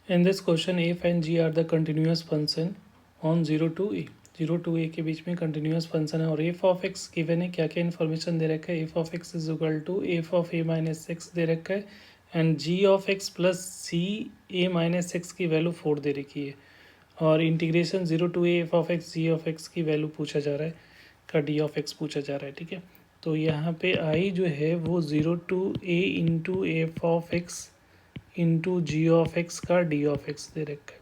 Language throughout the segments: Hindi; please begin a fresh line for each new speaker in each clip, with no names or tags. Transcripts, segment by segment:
In this question, f and g are the continuous function on 0 to a. 0 to a के बीच में कंटिन्यूस फंक्शन है और एफ ऑफ एक्स गिवन है. क्या क्या इन्फॉर्मेशन दे रखा है. F of X is equal to F of A minus X दे रखा है and G of X plus C A minus X की वैल्यू 4 दे रखी है और integration 0 to A F of X G of X की वैल्यू पूछा जा रहा है का डी ऑफ एक्स पूछा जा रहा है. ठीक है, तो यहाँ पे आई जो है वो 0 to a into F of x into g of x का डी ऑफ एक्स दे रखा है.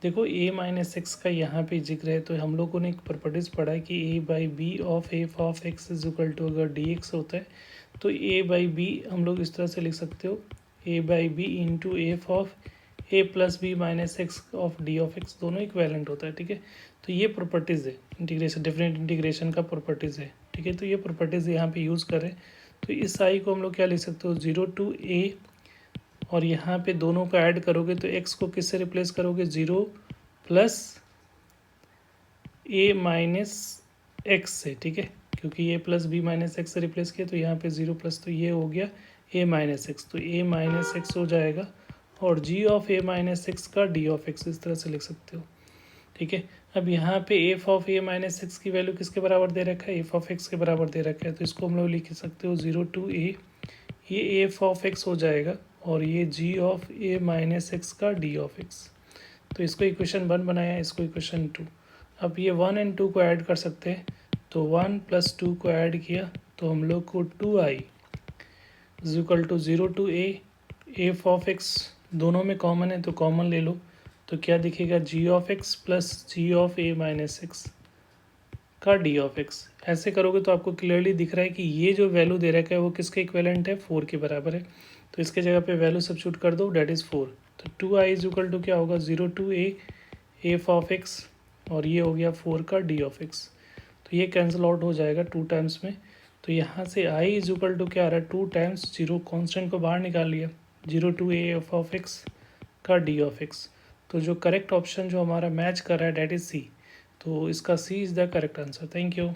देखो ए माइनस एक्स का यहाँ पे जिक्र है तो हम लोगों ने एक प्रॉपर्टीज़ पढ़ा है कि A by B of F of X is equal to अगर डी एक्स होता है तो ए बाई बी हम लोग इस तरह से लिख सकते हो A by B into F of A plus B minus X of D of x दोनों इक्वेलेंट होता है. ठीक है, तो ये प्रॉपर्टीज़ है इंटीग्रेशन, डिफरेंट इंटीग्रेशन का प्रॉपर्टीज़ है. ठीक है, तो ये प्रॉपर्टीज़ यहाँ पे यूज़ करें तो इस आई को हम लोग क्या लिख सकते हो 0 टू ए और यहाँ पे दोनों को ऐड करोगे तो x को किससे रिप्लेस करोगे 0 प्लस a माइनस एक्स से. ठीक है, क्योंकि a plus B minus x से रिप्लेस किया तो यहाँ पे 0 प्लस तो ये हो गया a माइनस एक्स, तो a माइनस एक्स हो जाएगा और g of a minus X का d ऑफ एक्स इस तरह से लिख सकते हो. ठीक है, अब यहाँ पे F of A minus X की वैल्यू किसके बराबर दे रखा है, एफ ऑफ एक्स के बराबर दे रखा है तो इसको हम लोग लिख सकते हो 0 टू ए, ये एफ ऑफ एक्स हो जाएगा और ये जी ऑफ ए माइनस एक्स का डी ऑफ एक्स. तो इसको इक्वेशन 1 बनाया, इसको इक्वेशन 2. अब ये 1 एंड 2 को ऐड कर सकते हैं तो 1 प्लस 2 को ऐड किया तो हम लोग को 2i is equal to 0 to A F of x दोनों में कॉमन है तो कॉमन ले लो तो क्या दिखेगा G of X plus G of A minus X का डी ऑफ एक्स. ऐसे करोगे तो आपको क्लियरली दिख रहा है कि ये जो वैल्यू दे रखा है वो किसके इक्विवेलेंट है 4 के बराबर है. तो इसके जगह पे वैल्यू सब्स्टिट्यूट कर दो डेट इज़ 4. तो 2i इज इक्वल टू क्या होगा 0 to A F of x और ये हो गया 4 का डी ऑफ एक्स. तो ये कैंसिल आउट हो जाएगा 2 टाइम्स में. तो यहाँ से i इज इक्वल टू क्या आ रहा है 2 टाइम्स 0 कॉन्स्टेंट को बाहर निकाल लिया 0 to A F of x का डी ऑफ एक्स. तो जो करेक्ट ऑप्शन जो हमारा मैच कर रहा है डेट इज़ सी. तो इसका C is the correct answer. Thank you.